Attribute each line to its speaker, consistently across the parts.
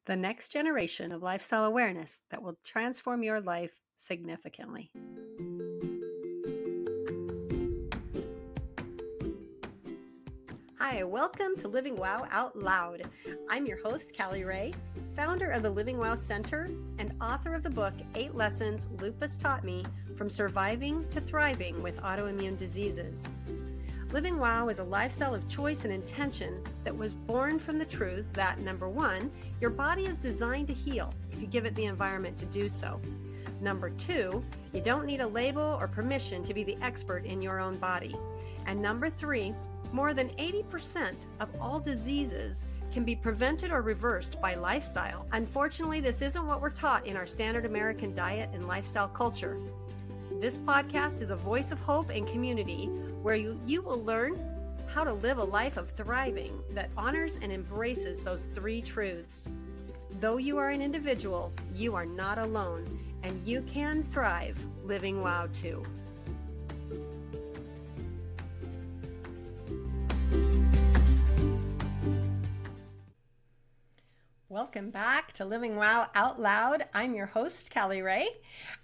Speaker 1: the next generation of lifestyle awareness that will transform your life significantly. Hi, welcome to Living Wow Out Loud. I'm your host, Callie Ray, founder of the Living Wow Center and author of the book, 8 Lessons Lupus Taught Me from Surviving to Thriving with Autoimmune Diseases. Living Wow is a lifestyle of choice and intention that was born from the truth that, number one, your body is designed to heal if you give it the environment to do so. Number two, you don't need a label or permission to be the expert in your own body. And number three, more than 80% of all diseases can be prevented or reversed by lifestyle. Unfortunately, this isn't what we're taught in our standard American diet and lifestyle culture. This podcast is a voice of hope and community where you will learn how to live a life of thriving that honors and embraces those three truths. Though you are an individual, you are not alone, and you can thrive living wow too. Welcome back to Living Wow Out Loud. I'm your host, Callie Ray,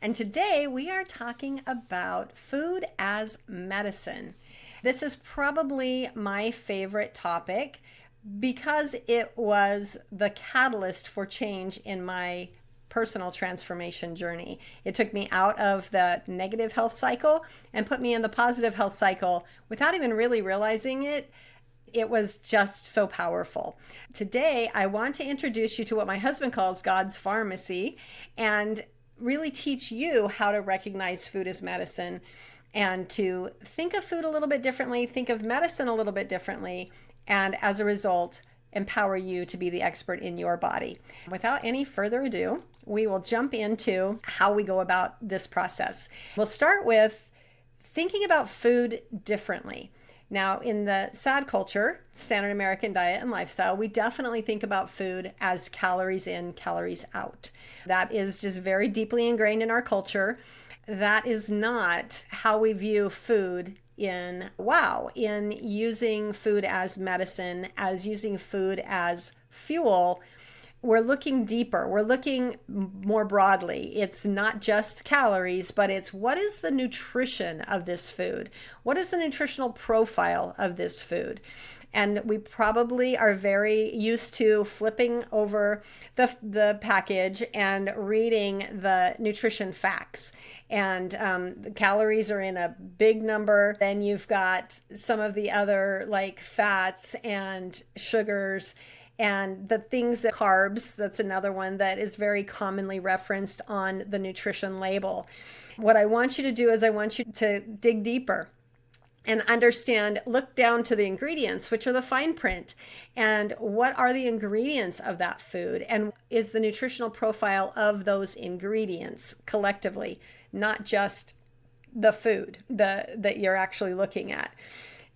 Speaker 1: and today we are talking about food as medicine. This is probably my favorite topic because it was the catalyst for change in my personal transformation journey. It took me out of the negative health cycle and put me in the positive health cycle without even really realizing it. It was just so powerful. Today, I want to introduce you to what my husband calls God's pharmacy and really teach you how to recognize food as medicine and to think of food a little bit differently, think of medicine a little bit differently, and as a result, empower you to be the expert in your body. Without any further ado, we will jump into how we go about this process. We'll start with thinking about food differently. Now, in the SAD culture, standard American diet and lifestyle, we definitely think about food as calories in, calories out. That is just very deeply ingrained in our culture. That is not how we view food in using food as medicine, as using food as fuel. We're looking deeper. We're looking more broadly. It's not just calories, but it's what is the nutrition of this food? What is the nutritional profile of this food? And we probably are very used to flipping over the package and reading the nutrition facts. And the calories are in a big number. Then you've got some of the other like fats and sugars and the things that carbs, that's another one that is very commonly referenced on the nutrition label. What I want you to do is I want you to dig deeper and understand, look down to the ingredients, which are the fine print, and what are the ingredients of that food, and is the nutritional profile of those ingredients collectively, not just the food that you're actually looking at.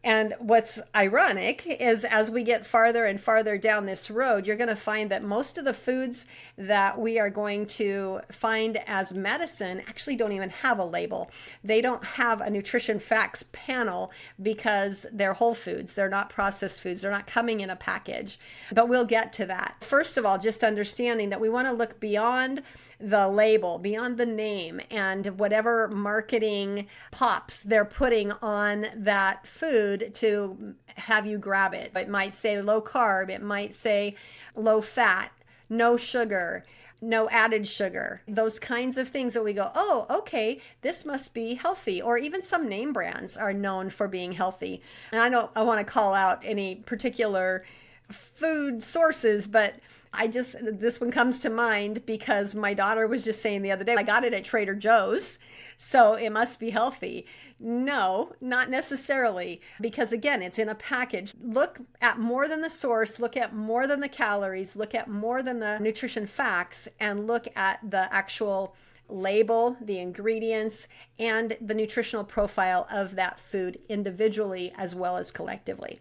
Speaker 1: And what's ironic is as we get farther and farther down this road, you're going to find that most of the foods that we are going to find as medicine actually don't even have a label. They don't have a nutrition facts panel because they're whole foods. They're not processed foods. They're not coming in a package. But we'll get to that. First of all, just understanding that we want to look beyond the label, beyond the name, and whatever marketing pops they're putting on that food to have you grab it. It might say low carb, it might say low fat, no sugar, no added sugar, those kinds of things that we go, oh, okay, this must be healthy. Or even some name brands are known for being healthy. And I want to call out any particular food sources, but this one comes to mind because my daughter was just saying the other day, I got it at Trader Joe's, so it must be healthy. No, not necessarily, because again, it's in a package. Look at more than the source, look at more than the calories, look at more than the nutrition facts, and look at the actual label, the ingredients, and the nutritional profile of that food individually as well as collectively.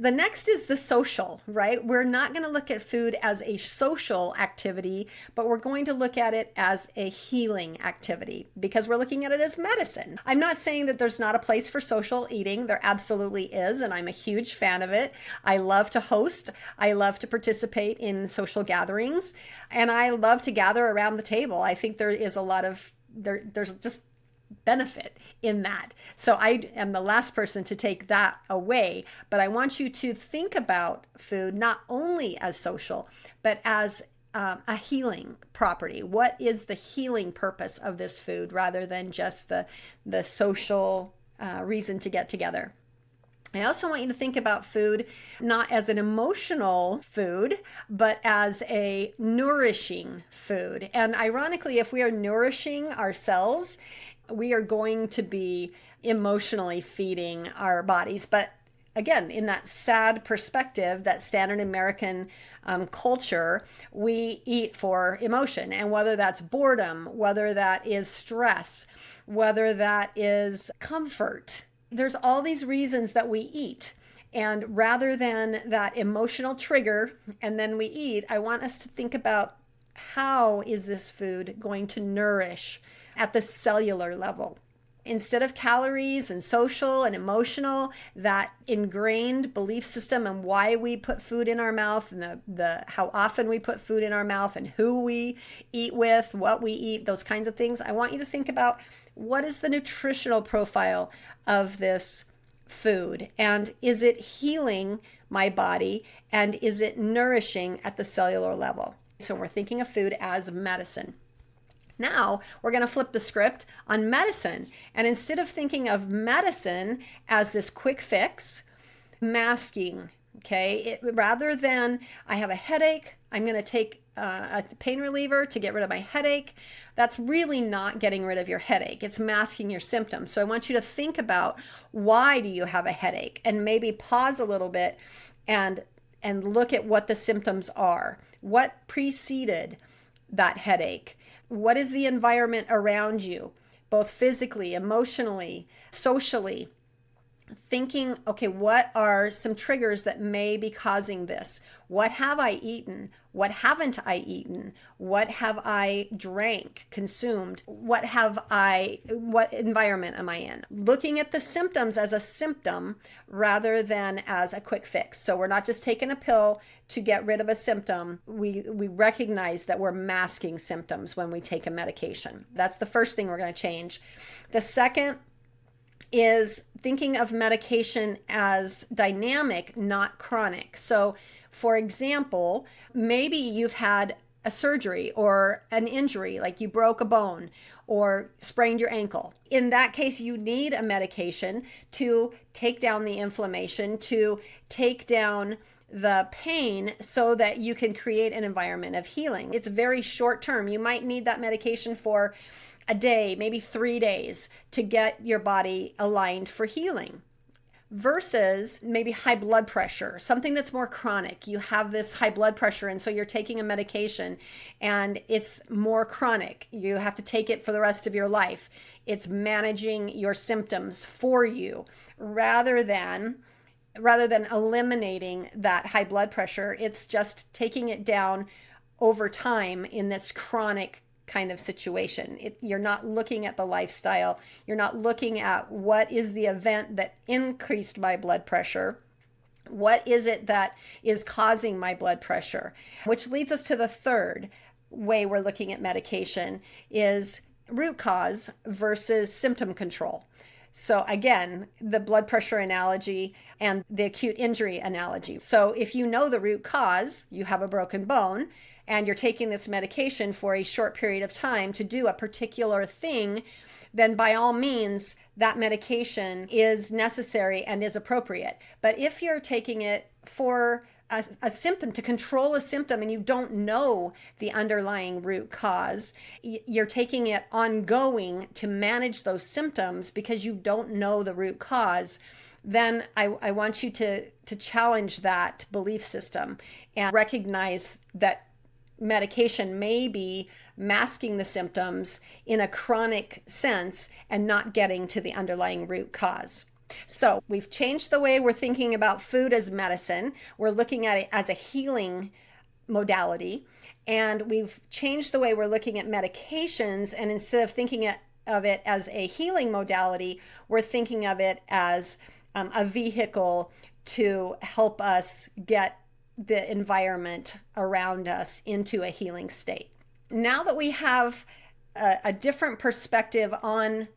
Speaker 1: The next is the social, right? We're not going to look at food as a social activity, but we're going to look at it as a healing activity because we're looking at it as medicine. I'm not saying that there's not a place for social eating. There absolutely is, and I'm a huge fan of it. I love to host. I love to participate in social gatherings, and I love to gather around the table. I think there is a lot of, there's just benefit in that. So I am the last person to take that away, but I want you to think about food not only as social, but as a healing property. What is the healing purpose of this food rather than just the social reason to get together? I also want you to think about food not as an emotional food, but as a nourishing food. And ironically, if we are nourishing ourselves, we are going to be emotionally feeding our bodies. But again, in that sad perspective, that standard American culture, we eat for emotion. And whether that's boredom, whether that is stress, whether that is comfort, there's all these reasons that we eat. And rather than that emotional trigger, and then we eat, I want us to think about how is this food going to nourish at the cellular level. Instead of calories and social and emotional, that ingrained belief system and why we put food in our mouth and the how often we put food in our mouth and who we eat with, what we eat, those kinds of things. I want you to think about what is the nutritional profile of this food, and is it healing my body, and is it nourishing at the cellular level? So we're thinking of food as medicine. Now we're going to flip the script on medicine. And instead of thinking of medicine as this quick fix, masking, okay, rather than I have a headache, I'm going to take a pain reliever to get rid of my headache. That's really not getting rid of your headache. It's masking your symptoms. So I want you to think about, why do you have a headache? And maybe pause a little bit and look at what the symptoms are. What preceded that headache? What is the environment around you, both physically, emotionally, socially? Thinking, okay, what are some triggers that may be causing this? What have I eaten? What haven't I eaten? What have I drank, consumed? What environment am I in? Looking at the symptoms as a symptom rather than as a quick fix. So we're not just taking a pill to get rid of a symptom. We recognize that we're masking symptoms when we take a medication. That's the first thing we're going to change. The second is thinking of medication as dynamic, not chronic. So, for example, maybe you've had a surgery or an injury, like you broke a bone or sprained your ankle. In that case, you need a medication to take down the inflammation, to take down the pain so that you can create an environment of healing. It's very short term. You might need that medication for a day, maybe 3 days to get your body aligned for healing. Versus maybe high blood pressure, something that's more chronic. You have this high blood pressure, and so you're taking a medication and it's more chronic. You have to take it for the rest of your life. It's managing your symptoms for you rather than eliminating that high blood pressure. It's just taking it down over time in this chronic kind of situation. You're not looking at the lifestyle. You're not looking at what is the event that increased my blood pressure. What is it that is causing my blood pressure? Which leads us to the third way we're looking at medication is root cause versus symptom control. So again, the blood pressure analogy and the acute injury analogy. So if you know the root cause, you have a broken bone, and you're taking this medication for a short period of time to do a particular thing, then by all means, that medication is necessary and is appropriate. But if you're taking it for a symptom, to control a symptom, and you don't know the underlying root cause, you're taking it ongoing to manage those symptoms because you don't know the root cause, then I want you to challenge that belief system and recognize that medication may be masking the symptoms in a chronic sense and not getting to the underlying root cause. So we've changed the way we're thinking about food as medicine. We're looking at it as a healing modality. And we've changed the way we're looking at medications. And instead of thinking of it as a healing modality, we're thinking of it as a vehicle to help us get the environment around us into a healing state. Now that we have a different perspective on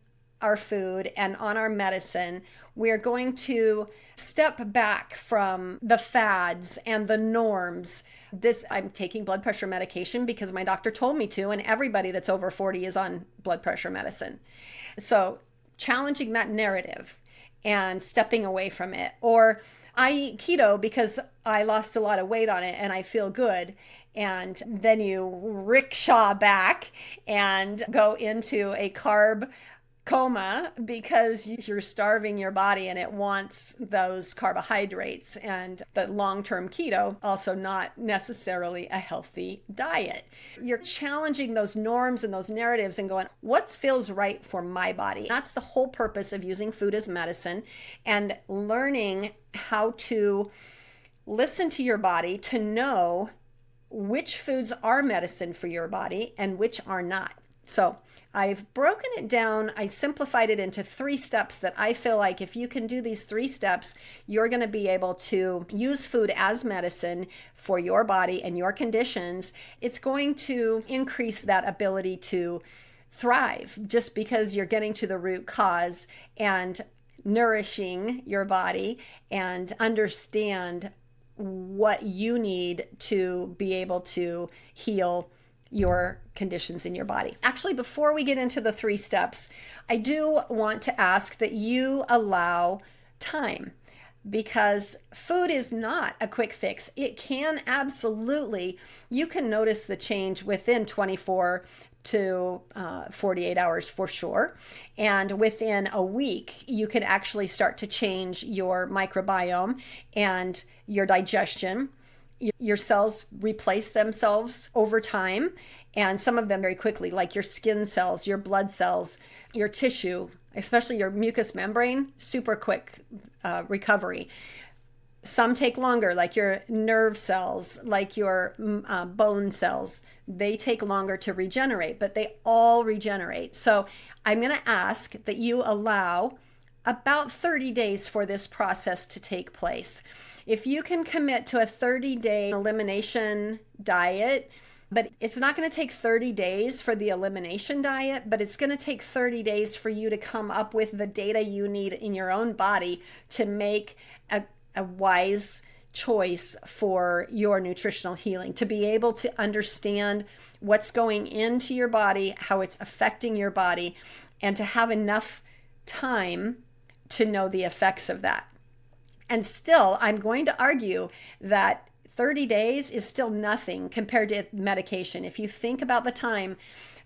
Speaker 1: our food and on our medicine, we're going to step back from the fads and the norms. I'm taking blood pressure medication because my doctor told me to, and everybody that's over 40 is on blood pressure medicine. So challenging that narrative and stepping away from it. Or I eat keto because I lost a lot of weight on it and I feel good. And then you rickshaw back and go into a carb coma because you're starving your body and it wants those carbohydrates. And the long-term keto, also not necessarily a healthy diet. You're challenging those norms and those narratives and going, what feels right for my body? That's the whole purpose of using food as medicine and learning how to listen to your body to know which foods are medicine for your body and which are not. So I've broken it down. I simplified it into 3 steps that I feel like if you can do these 3 steps, you're going to be able to use food as medicine for your body and your conditions. It's going to increase that ability to thrive just because you're getting to the root cause and nourishing your body and understand what you need to be able to heal your conditions in your body. Actually, before we get into the 3 steps, I do want to ask that you allow time, because food is not a quick fix. It can absolutely, you can notice the change within 24 to 48 hours for sure. And within a week, you can actually start to change your microbiome and your digestion. Your cells replace themselves over time, and some of them very quickly, like your skin cells, your blood cells, your tissue, especially your mucous membrane, super quick recovery. Some take longer, like your nerve cells, like your bone cells. They take longer to regenerate, but they all regenerate. So I'm going to ask that you allow about 30 days for this process to take place. If you can commit to a 30-day elimination diet, but it's not going to take 30 days for the elimination diet, but it's going to take 30 days for you to come up with the data you need in your own body to make a wise choice for your nutritional healing, to be able to understand what's going into your body, how it's affecting your body, and to have enough time to know the effects of that. And still, I'm going to argue that 30 days is still nothing compared to medication. If you think about the time,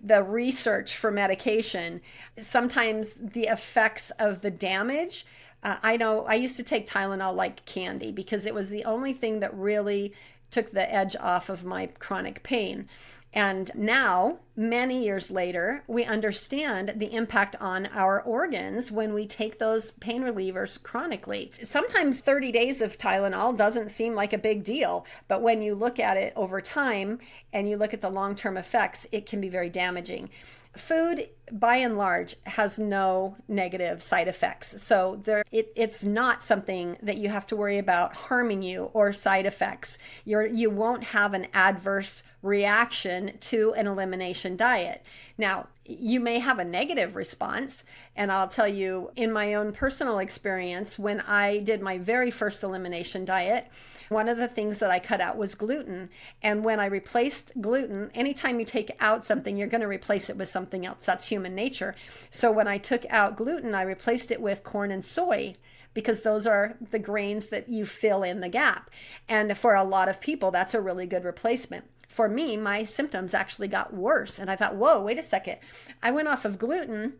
Speaker 1: the research for medication, sometimes the effects of the damage. I know I used to take Tylenol like candy because it was the only thing that really took the edge off of my chronic pain. And now, many years later, we understand the impact on our organs when we take those pain relievers chronically. Sometimes 30 days of Tylenol doesn't seem like a big deal, but when you look at it over time and you look at the long-term effects, it can be very damaging. Food, by and large, has no negative side effects. So it's not something that you have to worry about harming you or side effects. You won't have an adverse reaction to an elimination diet. Now, you may have a negative response, and I'll tell you in my own personal experience, when I did my very first elimination diet, one of the things that I cut out was gluten. And when I replaced gluten, anytime you take out something, you're going to replace it with something else. That's human nature. So when I took out gluten, I replaced it with corn and soy, because those are the grains that you fill in the gap. And for a lot of people, that's a really good replacement. For me, my symptoms actually got worse. And I thought, whoa, wait a second. I went off of gluten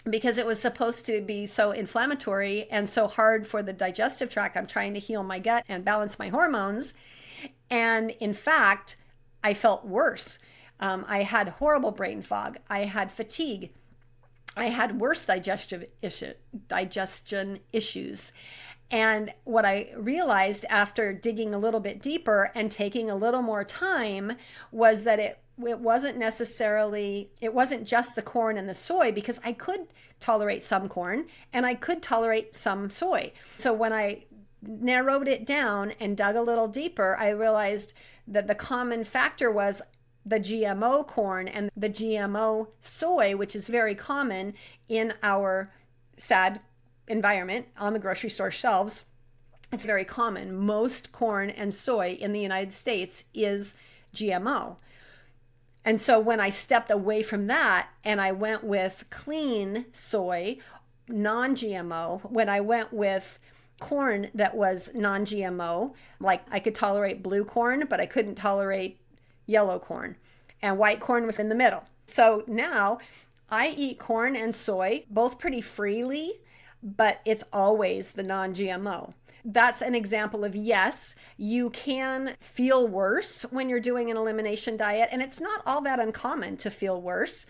Speaker 1: because it was supposed to be so inflammatory and so hard for the digestive tract. I'm trying to heal my gut and balance my hormones. And in fact, I felt worse. I had horrible brain fog. I had fatigue. I had worse digestion issues. And what I realized after digging a little bit deeper and taking a little more time was that it wasn't just the corn and the soy, because I could tolerate some corn and I could tolerate some soy. So when I narrowed it down and dug a little deeper, I realized that the common factor was the GMO corn and the GMO soy, which is very common in our sad environment on the grocery store shelves. It's very common. Most corn and soy in the United States is GMO. And so when I stepped away from that and I went with clean soy, non-GMO, when I went with corn that was non-GMO, like I could tolerate blue corn, but I couldn't tolerate yellow corn, and white corn was in the middle. So now I eat corn and soy both pretty freely, but it's always the non-GMO. That's an example of, yes, you can feel worse when you're doing an elimination diet, and it's not all that uncommon to feel worse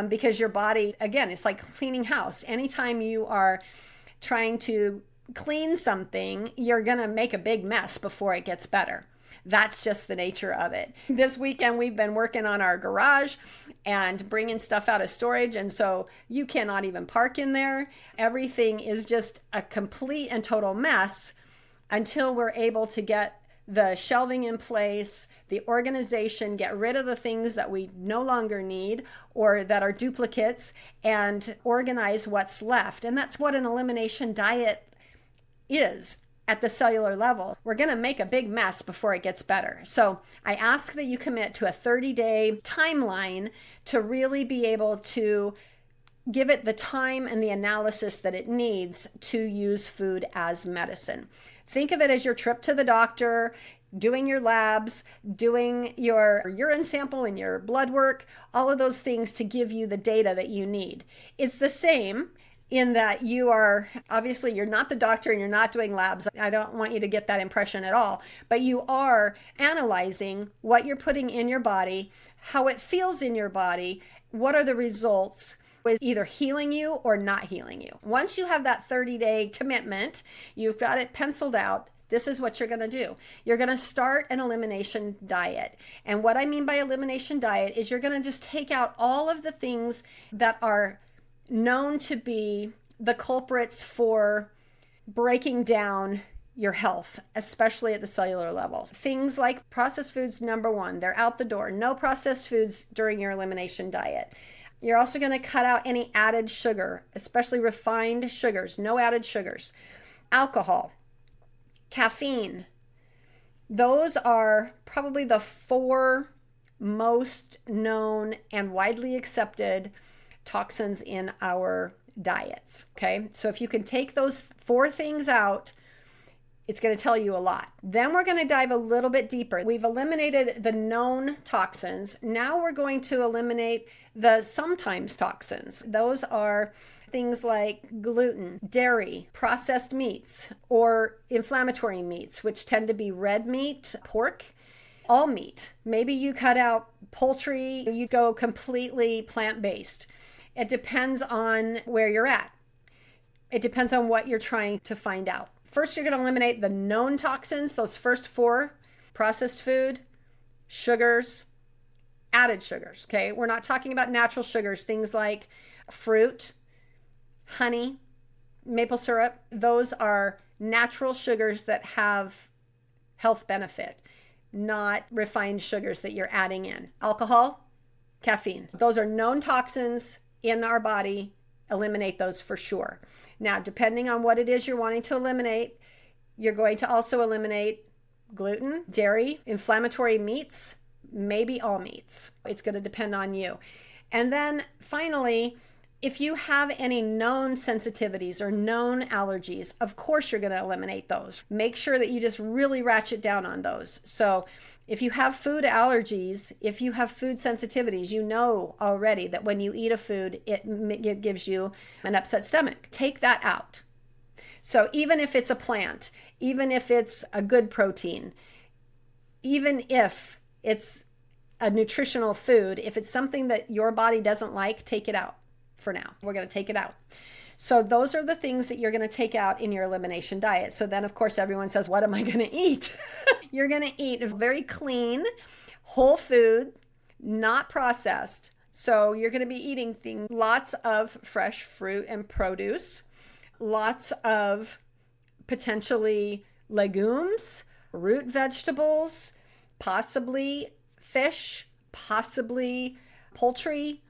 Speaker 1: because your body, again, it's like cleaning house. Anytime you are trying to clean something, you're going to make a big mess before it gets better. That's just the nature of it. This weekend, we've been working on our garage and bringing stuff out of storage. And so you cannot even park in there. Everything is just a complete and total mess until we're able to get the shelving in place, the organization, get rid of the things that we no longer need or that are duplicates, and organize what's left. And that's what an elimination diet is. At the cellular level, we're going to make a big mess before it gets better. So I ask that you commit to a 30-day timeline to really be able to give it the time and the analysis that it needs to use food as medicine. Think of it as your trip to the doctor, doing your labs, doing your urine sample and your blood work, all of those things to give you the data that you need. It's the same in that you're not the doctor and you're not doing labs. I don't want you to get that impression at all, but you are analyzing what you're putting in your body, how it feels in your body, what are the results with either healing you or not healing you. Once you have that 30-day commitment, you've got it penciled out, this is what you're going to do. You're going to start an elimination diet. And what I mean by elimination diet is you're going to just take out all of the things that are known to be the culprits for breaking down your health, especially at the cellular level. Things like processed foods, number one, they're out the door. No processed foods during your elimination diet. You're also going to cut out any added sugar, especially refined sugars, no added sugars. Alcohol, caffeine. Those are probably the 4 most known and widely accepted toxins in our diets. Okay, so if you can take those 4 things out, it's going to tell you a lot. Then we're going to dive a little bit deeper. We've eliminated the known toxins. Now we're going to eliminate the sometimes toxins. Those are things like gluten, dairy, processed meats, or inflammatory meats, which tend to be red meat, pork, all meat. Maybe you cut out poultry, you go completely plant-based. It depends on where you're at. It depends on what you're trying to find out. First, you're going to eliminate the known toxins, those first 4, processed food, sugars, added sugars, okay? We're not talking about natural sugars, things like fruit, honey, maple syrup. Those are natural sugars that have health benefit, not refined sugars that you're adding in. Alcohol, caffeine. Those are known toxins in our body. Eliminate those for sure. Now, depending on what it is you're wanting to eliminate, you're going to also eliminate gluten, dairy, inflammatory meats, maybe all meats. It's going to depend on you. And then finally, if you have any known sensitivities or known allergies, of course you're going to eliminate those. Make sure that you just really ratchet down on those. So if you have food allergies, if you have food sensitivities, you know already that when you eat a food, it gives you an upset stomach. Take that out. So even if it's a plant, even if it's a good protein, even if it's a nutritional food, if it's something that your body doesn't like, take it out. for now. We're going to take it out. So those are the things that you're going to take out in your elimination diet. So then, of course, everyone says, what am I going to eat? You're going to eat very clean, whole food, not processed. So you're going to be eating lots of fresh fruit and produce, lots of potentially legumes, root vegetables, possibly fish, possibly poultry,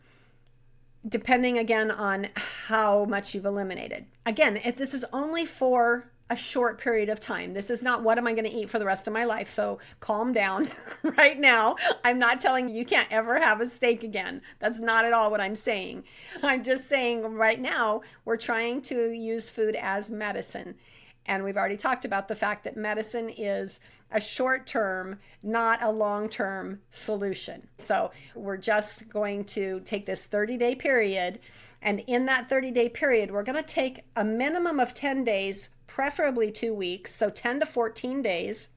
Speaker 1: depending again on how much you've eliminated. Again, if this is only for a short period of time. This is not what am I going to eat for the rest of my life. So calm down right now. I'm not telling you can't ever have a steak again. That's not at all what I'm saying. I'm just saying right now we're trying to use food as medicine. And we've already talked about the fact that medicine is a short-term, not a long-term solution. So we're just going to take this 30-day period. And in that 30-day period, we're going to take a minimum of 10 days, preferably 2 weeks, so 10 to 14 days.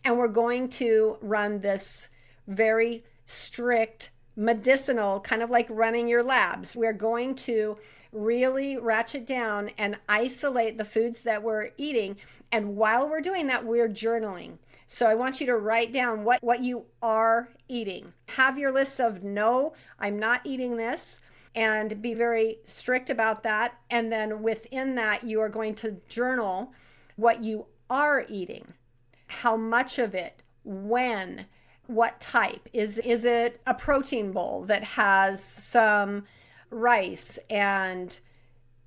Speaker 1: And we're going to run this very strict medicinal, kind of like running your labs. We're going to really ratchet down and isolate the foods that we're eating. And while we're doing that, we're journaling. So I want you to write down what you are eating. Have your list of no, I'm not eating this, and be very strict about that. And then within that, you are going to journal what you are eating, how much of it, when, what type. Is it a protein bowl that has some rice and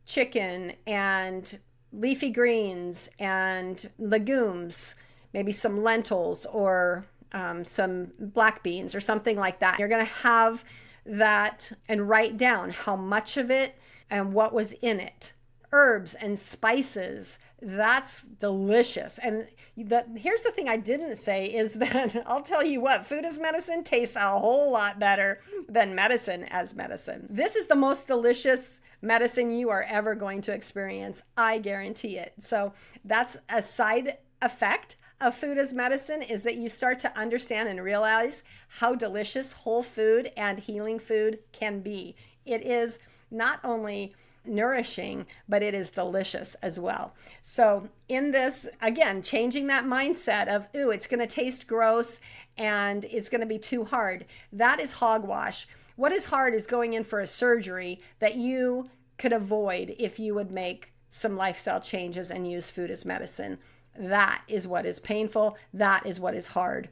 Speaker 1: chicken and leafy greens and legumes, maybe some lentils or some black beans or something like that? You're going to have that and write down how much of it and what was in it. Herbs and spices, that's delicious. And here's the thing I didn't say is that I'll tell you what, food as medicine tastes a whole lot better than medicine as medicine. This is the most delicious medicine you are ever going to experience. I guarantee it. So that's a side effect of food as medicine, is that you start to understand and realize how delicious whole food and healing food can be. It is not only nourishing, but it is delicious as well. So in this, again, changing that mindset of, ooh, it's going to taste gross and it's going to be too hard. That is hogwash. What is hard is going in for a surgery that you could avoid if you would make some lifestyle changes and use food as medicine. That is what is painful. That is what is hard.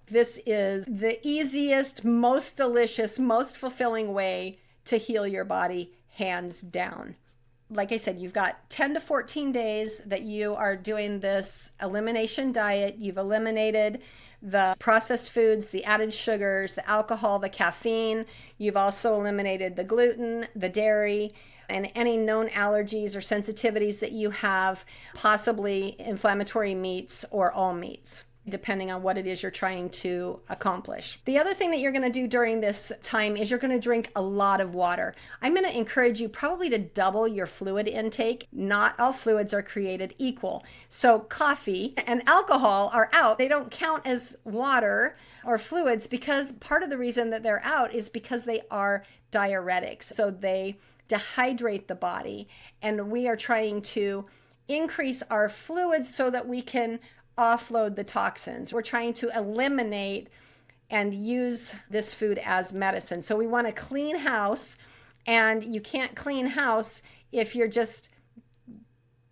Speaker 1: This is the easiest, most delicious, most fulfilling way to heal your body, hands down. Like I said, you've got 10 to 14 days that you are doing this elimination diet. You've eliminated the processed foods, the added sugars, the alcohol, the caffeine. You've also eliminated the gluten, the dairy, and any known allergies or sensitivities that you have, possibly inflammatory meats or all meats, depending on what it is you're trying to accomplish. The other thing that you're going to do during this time is you're going to drink a lot of water. I'm going to encourage you probably to double your fluid intake. Not all fluids are created equal. So coffee and alcohol are out. They don't count as water or fluids because part of the reason that they're out is because they are diuretics. So they dehydrate the body, and we are trying to increase our fluids so that we can offload the toxins. We're trying to eliminate and use this food as medicine. So we want to clean house, and you can't clean house if you're just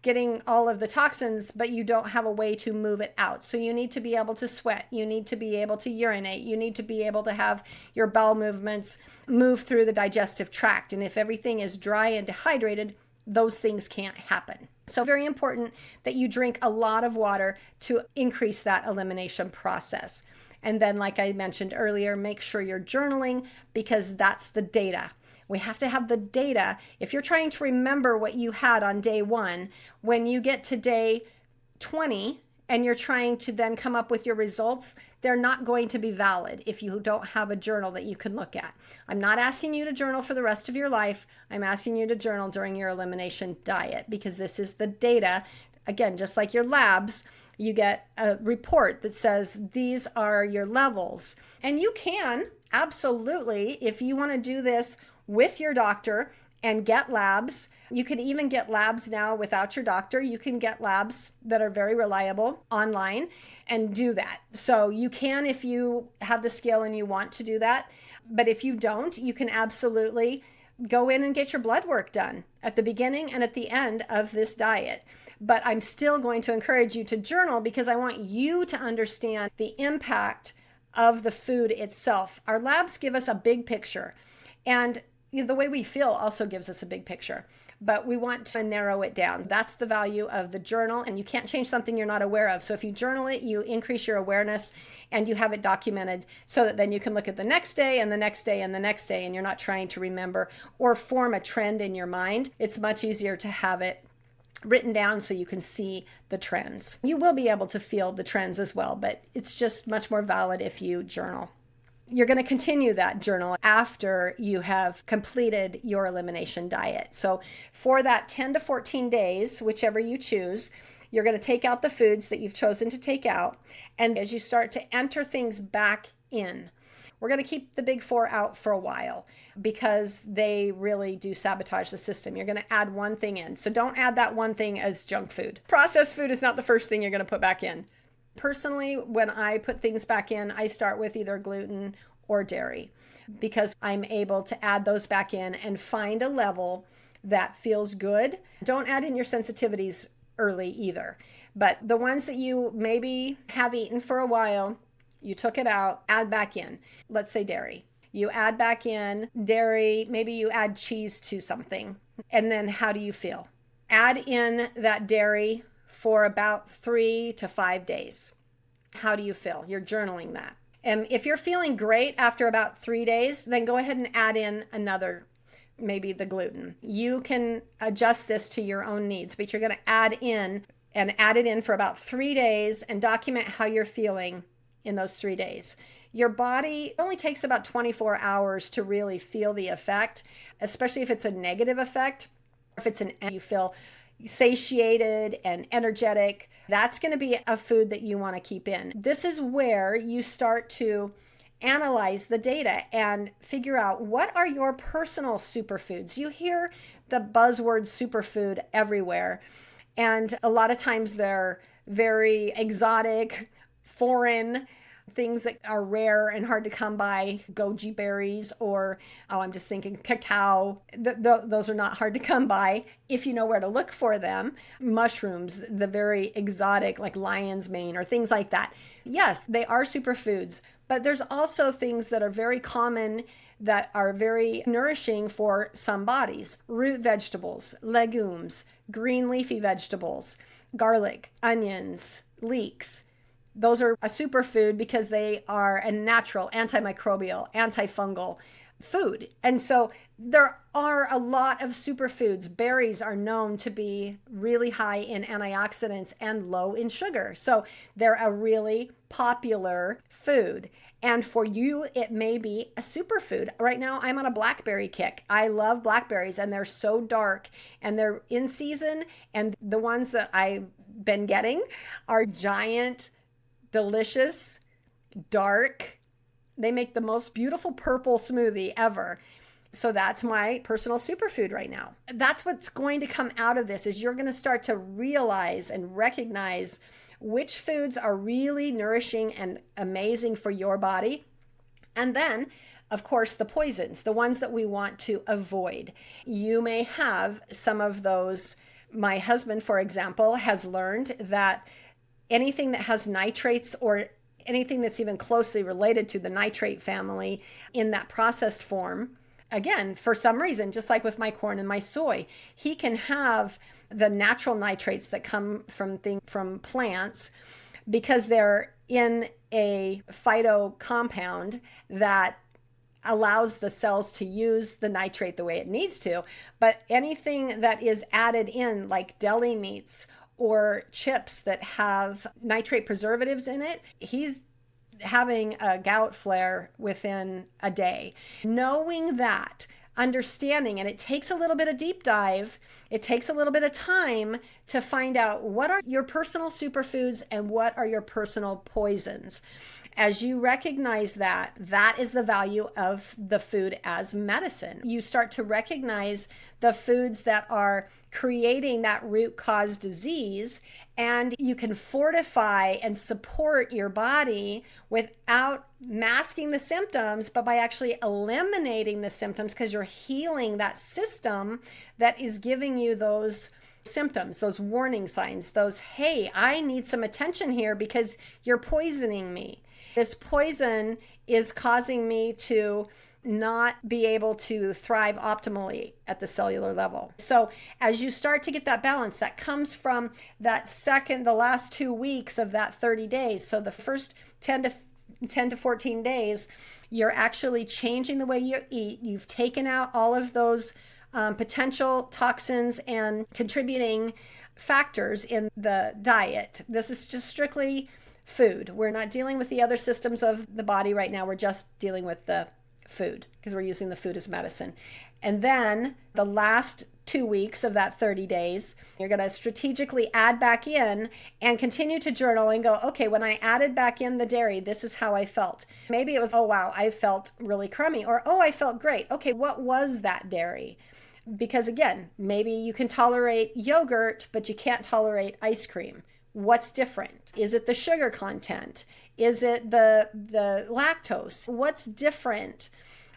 Speaker 1: getting all of the toxins, but you don't have a way to move it out. So you need to be able to sweat. You need to be able to urinate. You need to be able to have your bowel movements move through the digestive tract. And if everything is dry and dehydrated, those things can't happen. So very important that you drink a lot of water to increase that elimination process. And then, like I mentioned earlier, make sure you're journaling, because that's the data. We have to have the data. If you're trying to remember what you had on day 1, when you get to day 20 and you're trying to then come up with your results, they're not going to be valid if you don't have a journal that you can look at. I'm not asking you to journal for the rest of your life. I'm asking you to journal during your elimination diet, because this is the data. Again, just like your labs, you get a report that says these are your levels. And you can absolutely, if you want to do this with your doctor and get labs. You can even get labs now without your doctor. You can get labs that are very reliable online and do that. So you can if you have the skill and you want to do that. But if you don't, you can absolutely go in and get your blood work done at the beginning and at the end of this diet. But I'm still going to encourage you to journal because I want you to understand the impact of the food itself. Our labs give us a big picture, and the way we feel also gives us a big picture, but we want to narrow it down. That's the value of the journal, and you can't change something you're not aware of. So if you journal it, you increase your awareness and you have it documented so that then you can look at the next day and the next day and the next day, and you're not trying to remember or form a trend in your mind. It's much easier to have it written down so you can see the trends. You will be able to feel the trends as well, but it's just much more valid if you journal. You're going to continue that journal after you have completed your elimination diet. So for that 10 to 14 days, whichever you choose, you're going to take out the foods that you've chosen to take out. And as you start to enter things back in, we're going to keep the big four out for a while because they really do sabotage the system. You're going to add one thing in. So don't add that one thing as junk food. Processed food is not the first thing you're going to put back in. Personally, when I put things back in, I start with either gluten or dairy because I'm able to add those back in and find a level that feels good. Don't add in your sensitivities early either. But the ones that you maybe have eaten for a while, you took it out, add back in. Let's say dairy. You add back in dairy, maybe you add cheese to something. And then how do you feel? Add in that dairy for about 3 to 5 days. How do you feel? You're journaling that. And if you're feeling great after about 3 days, then go ahead and add in another, maybe the gluten. You can adjust this to your own needs, but you're going to add it in for about 3 days and document how you're feeling in those 3 days. Your body only takes about 24 hours to really feel the effect, especially if it's a negative effect. If it's you feel satiated and energetic, that's going to be a food that you want to keep in. This is where you start to analyze the data and figure out what are your personal superfoods. You hear the buzzword superfood everywhere, and a lot of times they're very exotic, foreign things that are rare and hard to come by, goji berries, or, I'm just thinking cacao. Those are not hard to come by if you know where to look for them. Mushrooms, the very exotic, like lion's mane or things like that. Yes, they are superfoods, but there's also things that are very common that are very nourishing for some bodies. Root vegetables, legumes, green leafy vegetables, garlic, onions, leeks. Those are a superfood because they are a natural antimicrobial, antifungal food. And so there are a lot of superfoods. Berries are known to be really high in antioxidants and low in sugar. So they're a really popular food. And for you, it may be a superfood. Right now, I'm on a blackberry kick. I love blackberries, and they're so dark, and they're in season. And the ones that I've been getting are giant, delicious, dark. They make the most beautiful purple smoothie ever. So that's my personal superfood right now. That's what's going to come out of this is you're going to start to realize and recognize which foods are really nourishing and amazing for your body. And then, of course, the poisons, the ones that we want to avoid. You may have some of those. My husband, for example, has learned that anything that has nitrates or anything that's even closely related to the nitrate family in that processed form, again, for some reason, just like with my corn and my soy, he can have the natural nitrates that come from plants because they're in a phyto compound that allows the cells to use the nitrate the way it needs to. But anything that is added in, like deli meats or chips that have nitrate preservatives in it, he's having a gout flare within a day. Knowing that, understanding, and it takes a little bit of deep dive, it takes a little bit of time to find out what are your personal superfoods and what are your personal poisons. As you recognize that, that is the value of the food as medicine. You start to recognize the foods that are creating that root cause disease, and you can fortify and support your body without masking the symptoms, but by actually eliminating the symptoms, because you're healing that system that is giving you those symptoms, those warning signs, those, hey, I need some attention here because you're poisoning me. This poison is causing me to not be able to thrive optimally at the cellular level. So as you start to get that balance, that comes from the last 2 weeks of that 30 days. So the first 10 to 14 days, you're actually changing the way you eat. You've taken out all of those potential toxins and contributing factors in the diet. This is just strictly food. We're not dealing with the other systems of the body right now. We're just dealing with the food because we're using the food as medicine. And then the last 2 weeks of that 30 days, you're going to strategically add back in and continue to journal and go, okay, when I added back in the dairy, this is how I felt. Maybe it was, oh, wow, I felt really crummy, or, oh, I felt great. Okay, what was that dairy? Because again, maybe you can tolerate yogurt, but you can't tolerate ice cream. What's different? Is it the sugar content? Is it the lactose? What's different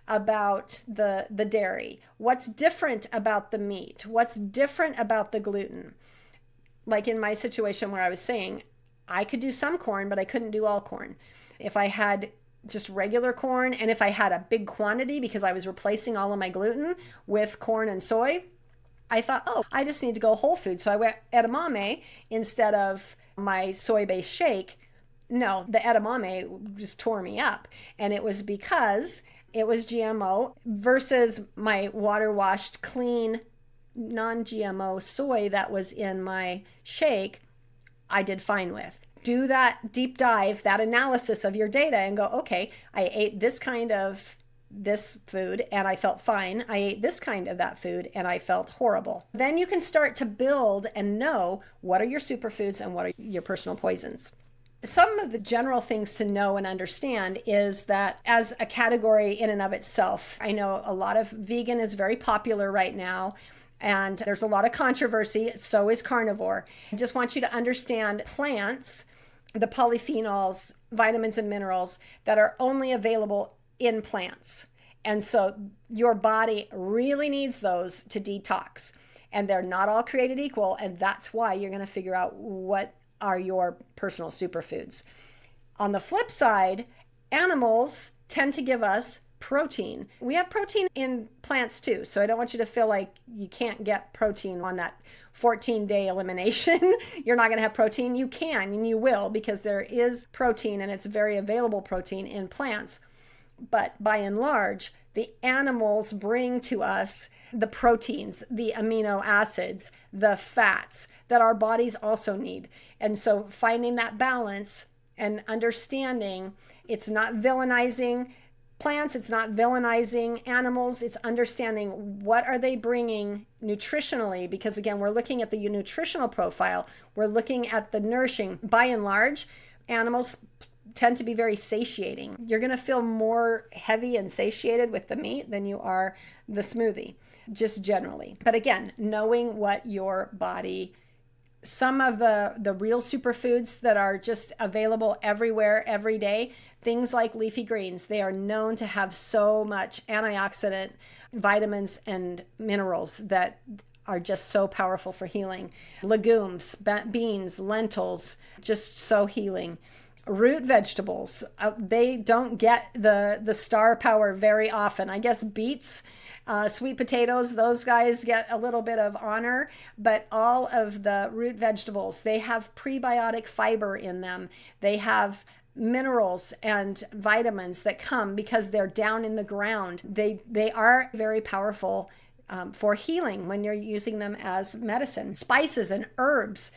Speaker 1: about the dairy? What's different about the meat? What's different about the gluten? Like in my situation where I was saying, I could do some corn, but I couldn't do all corn. If I had just regular corn, and if I had a big quantity because I was replacing all of my gluten with corn and soy, I thought, oh, I just need to go whole food. So I went edamame instead of my soy-based shake. No, the edamame just tore me up. And it was because it was GMO versus my water-washed, clean, non-GMO soy that was in my shake, I did fine with. Do that deep dive, that analysis of your data and go, okay, I ate this kind of this food and I felt fine. I ate this kind of that food and I felt horrible. Then you can start to build and know what are your superfoods and what are your personal poisons. Some of the general things to know and understand is that as a category in and of itself, I know a lot of vegan is very popular right now. And there's a lot of controversy. So is carnivore. I just want you to understand plants, the polyphenols, vitamins and minerals that are only available in plants. And so your body really needs those to detox. And they're not all created equal. And that's why you're going to figure out what are your personal superfoods. On the flip side, animals tend to give us protein. We have protein in plants too. So I don't want you to feel like you can't get protein on that 14-day elimination. You're not going to have protein. You can and you will, because there is protein and it's very available protein in plants. But by and large, the animals bring to us the proteins, the amino acids, the fats that our bodies also need. And so finding that balance and understanding, it's not villainizing plants, it's not villainizing animals, it's understanding what are they bringing nutritionally, because again, we're looking at the nutritional profile, we're looking at the nourishing. By and large, animals tend to be very satiating. You're going to feel more heavy and satiated with the meat than you are the smoothie, just generally. But again, knowing what your body, some of the real superfoods that are just available everywhere, every day, things like leafy greens, they are known to have so much antioxidant, vitamins, and minerals that are just so powerful for healing. Legumes, beans, lentils, just so healing. Root vegetables, they don't get the star power very often. I guess beets, sweet potatoes, those guys get a little bit of honor, but all of the root vegetables, they have prebiotic fiber in them. They have minerals and vitamins that come because they're down in the ground. They are very powerful for healing when you're using them as medicine. Spices and herbs.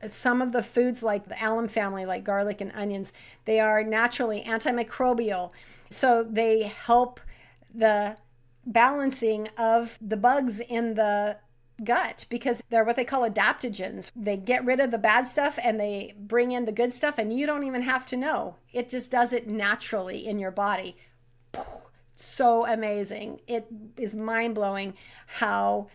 Speaker 1: Some of the foods like the alum family, like garlic and onions, they are naturally antimicrobial. So they help the balancing of the bugs in the gut because they're what they call adaptogens. They get rid of the bad stuff and they bring in the good stuff, and you don't even have to know. It just does it naturally in your body. So amazing. It is mind-blowing how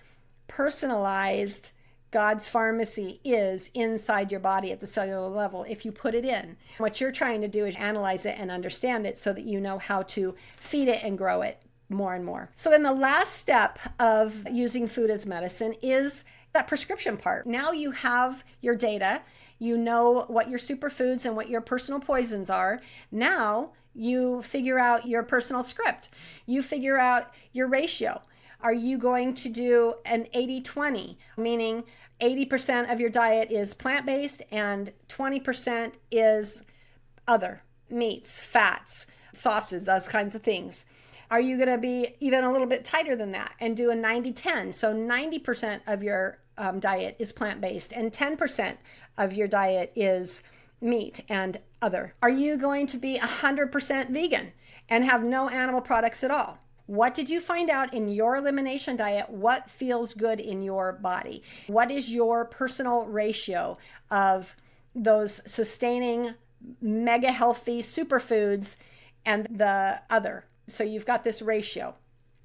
Speaker 1: personalized God's pharmacy is inside your body at the cellular level if you put it in. What you're trying to do is analyze it and understand it so that you know how to feed it and grow it more and more. So then the last step of using food as medicine is that prescription part. Now you have your data, you know what your superfoods and what your personal poisons are. Now you figure out your personal script. You figure out your ratio. Are you going to do an 80-20, meaning 80% of your diet is plant-based and 20% is other meats, fats, sauces, those kinds of things? Are you going to be even a little bit tighter than that and do a 90-10? So 90% of your diet is plant-based and 10% of your diet is meat and other. Are you going to be 100% vegan and have no animal products at all? What did you find out in your elimination diet? What feels good in your body? What is your personal ratio of those sustaining, mega healthy superfoods and the other? So you've got this ratio.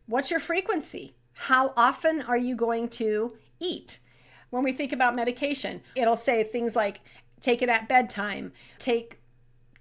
Speaker 1: What's your frequency? How often are you going to eat? When we think about medication, it'll say things like take it at bedtime, take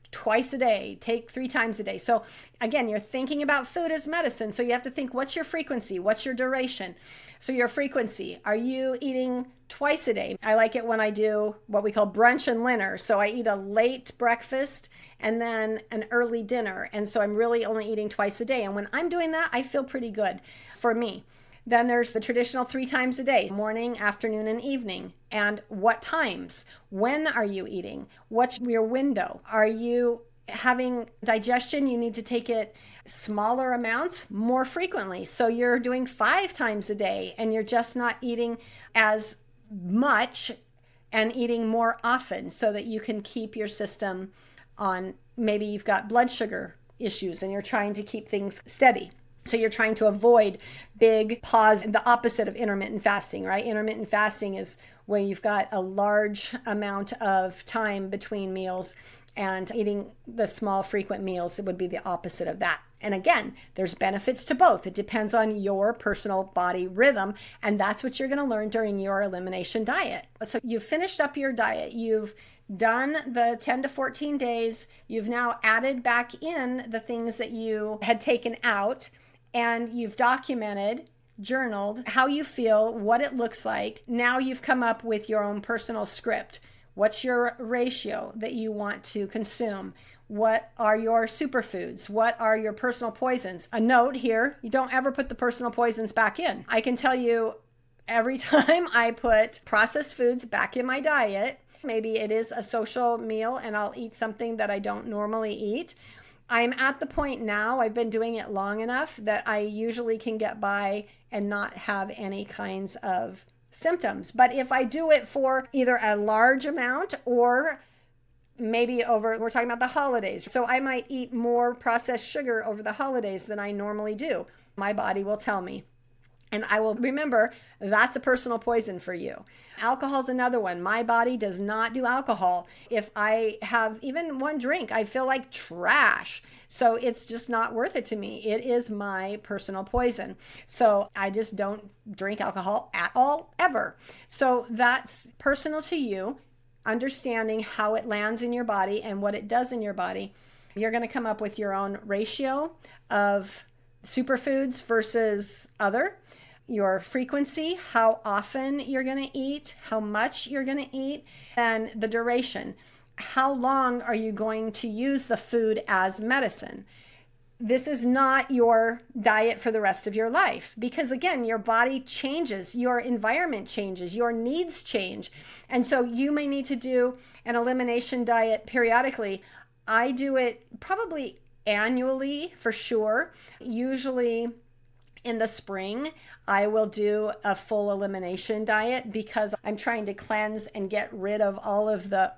Speaker 1: twice a day, take 3 times a day. So again, you're thinking about food as medicine. So you have to think, what's your frequency? What's your duration? So your frequency, are you eating twice a day? I like it when I do what we call brunch and dinner. So I eat a late breakfast and then an early dinner. And so I'm really only eating twice a day. And when I'm doing that, I feel pretty good for me. Then there's the traditional 3 times a day, morning, afternoon, and evening. And what times? When are you eating? What's your window? Are you having digestion? You need to take it smaller amounts more frequently. So you're doing 5 times a day and you're just not eating as much and eating more often so that you can keep your system on. Maybe you've got blood sugar issues and you're trying to keep things steady. So you're trying to avoid big pause, the opposite of intermittent fasting, right? Intermittent fasting is where you've got a large amount of time between meals, and eating the small frequent meals, it would be the opposite of that. And again, there's benefits to both. It depends on your personal body rhythm, and that's what you're going to learn during your elimination diet. So you've finished up your diet. You've done the 10 to 14 days. You've now added back in the things that you had taken out. And you've documented, journaled how you feel, what it looks like. Now you've come up with your own personal script. What's your ratio that you want to consume? What are your superfoods? What are your personal poisons? A note here, you don't ever put the personal poisons back in. I can tell you every time I put processed foods back in my diet, maybe it is a social meal and I'll eat something that I don't normally eat. I'm at the point now, I've been doing it long enough that I usually can get by and not have any kinds of symptoms. But if I do it for either a large amount or maybe we're talking about the holidays. So I might eat more processed sugar over the holidays than I normally do. My body will tell me. And I will remember that's a personal poison for you. Alcohol's another one. My body does not do alcohol. If I have even one drink, I feel like trash. So it's just not worth it to me. It is my personal poison. So I just don't drink alcohol at all, ever. So that's personal to you, understanding how it lands in your body and what it does in your body. You're going to come up with your own ratio of superfoods versus other, your frequency, how often you're going to eat, how much you're going to eat, and the duration. How long are you going to use the food as medicine? This is not your diet for the rest of your life because, again, your body changes, your environment changes, your needs change. And so you may need to do an elimination diet periodically. I do it probably annually for sure. Usually in the spring, I will do a full elimination diet because I'm trying to cleanse and get rid of all of the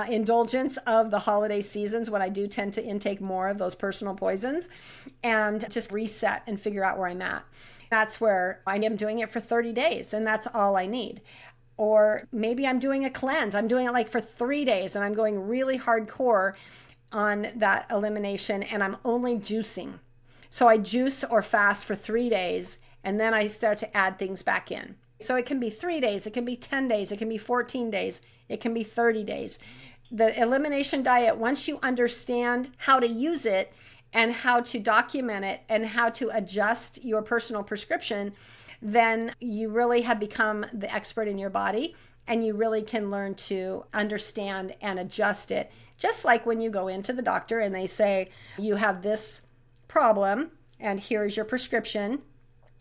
Speaker 1: indulgence of the holiday seasons when I do tend to intake more of those personal poisons and just reset and figure out where I'm at. That's where I am doing it for 30 days and that's all I need. Or maybe I'm doing a cleanse. I'm doing it like for 3 days and I'm going really hardcore on that elimination and I'm only juicing. So I juice or fast for 3 days and then I start to add things back in. So it can be 3 days, it can be 10 days, it can be 14 days, it can be 30 days. The elimination diet, once you understand how to use it and how to document it and how to adjust your personal prescription, then you really have become the expert in your body and you really can learn to understand and adjust it. Just like when you go into the doctor and they say, you have this problem and here's your prescription.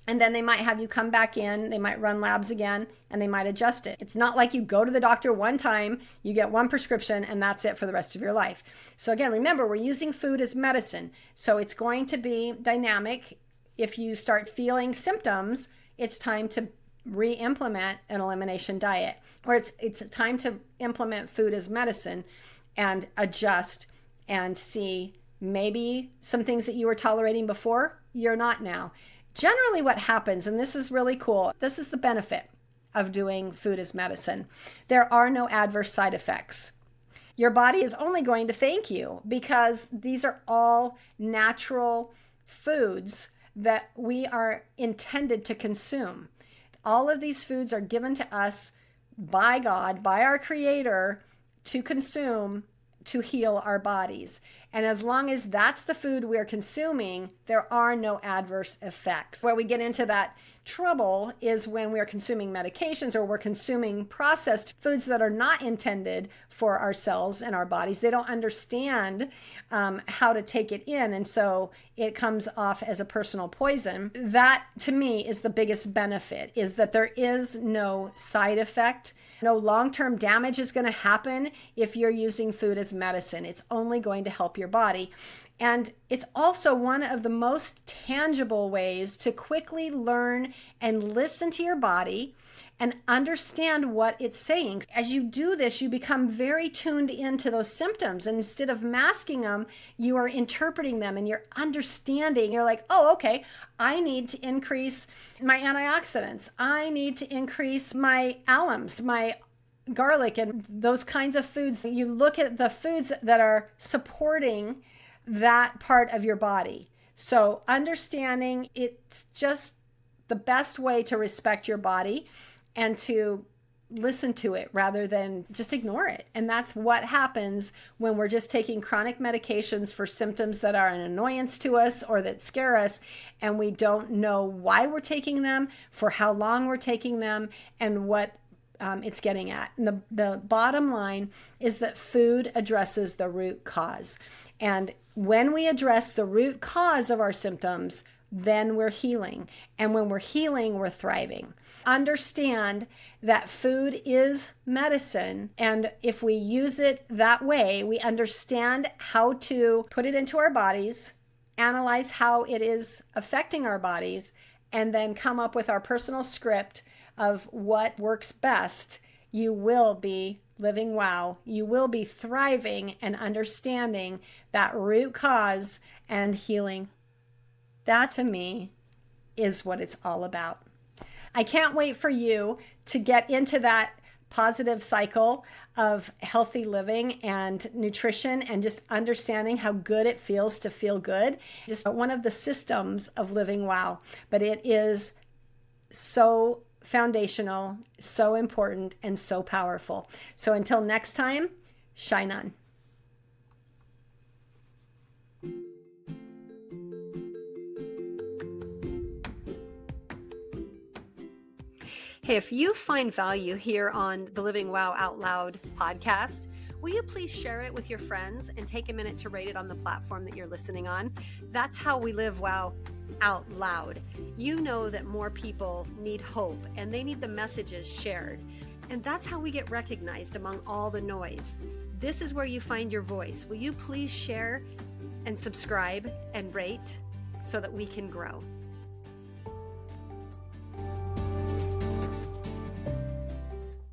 Speaker 1: And then they might have you come back in, they might run labs again, and they might adjust it. It's not like you go to the doctor one time, you get one prescription, and that's it for the rest of your life. So again, remember, we're using food as medicine. So it's going to be dynamic. If you start feeling symptoms, it's time to re-implement an elimination diet. Or it's time to implement food as medicine and adjust and see maybe some things that you were tolerating before, you're not now. Generally what happens, and this is really cool, this is the benefit of doing food as medicine. There are no adverse side effects. Your body is only going to thank you because these are all natural foods that we are intended to consume. All of these foods are given to us by God, by our Creator, to consume to heal our bodies. And as long as that's the food we're consuming, there are no adverse effects. Where we get into that trouble is when we're consuming medications or we're consuming processed foods that are not intended for our cells and our bodies. They don't understand how to take it in. And so it comes off as a personal poison. That to me is the biggest benefit, is that there is no side effect. No long-term damage is going to happen if you're using food as medicine. It's only going to help your body. And it's also one of the most tangible ways to quickly learn and listen to your body and understand what it's saying. As you do this, you become very tuned into those symptoms. And instead of masking them, you are interpreting them and you're understanding. You're like, oh, okay, I need to increase my antioxidants. I need to increase my alums, my garlic, and those kinds of foods. You look at the foods that are supporting that part of your body. So understanding it's just the best way to respect your body and to listen to it rather than just ignore it. And that's what happens when we're just taking chronic medications for symptoms that are an annoyance to us or that scare us, and we don't know why we're taking them, for how long we're taking them, and what it's getting at. And the bottom line is that food addresses the root cause. And when we address the root cause of our symptoms, then we're healing. And when we're healing, we're thriving. Understand that food is medicine. And if we use it that way, we understand how to put it into our bodies, analyze how it is affecting our bodies, and then come up with our personal script of what works best, you will be living wow. You will be thriving and understanding that root cause and healing. That to me is what it's all about. I can't wait for you to get into that positive cycle of healthy living and nutrition and just understanding how good it feels to feel good. Just one of the systems of living wow, but it is so foundational, so important, and so powerful. So until next time, shine on. Hey, if you find value here on the Living Wow Out Loud podcast, will you please share it with your friends and take a minute to rate it on the platform that you're listening on? That's how we live wow out loud. You know that more people need hope and they need the messages shared. And that's how we get recognized among all the noise. This is where you find your voice. Will you please share and subscribe and rate so that we can grow?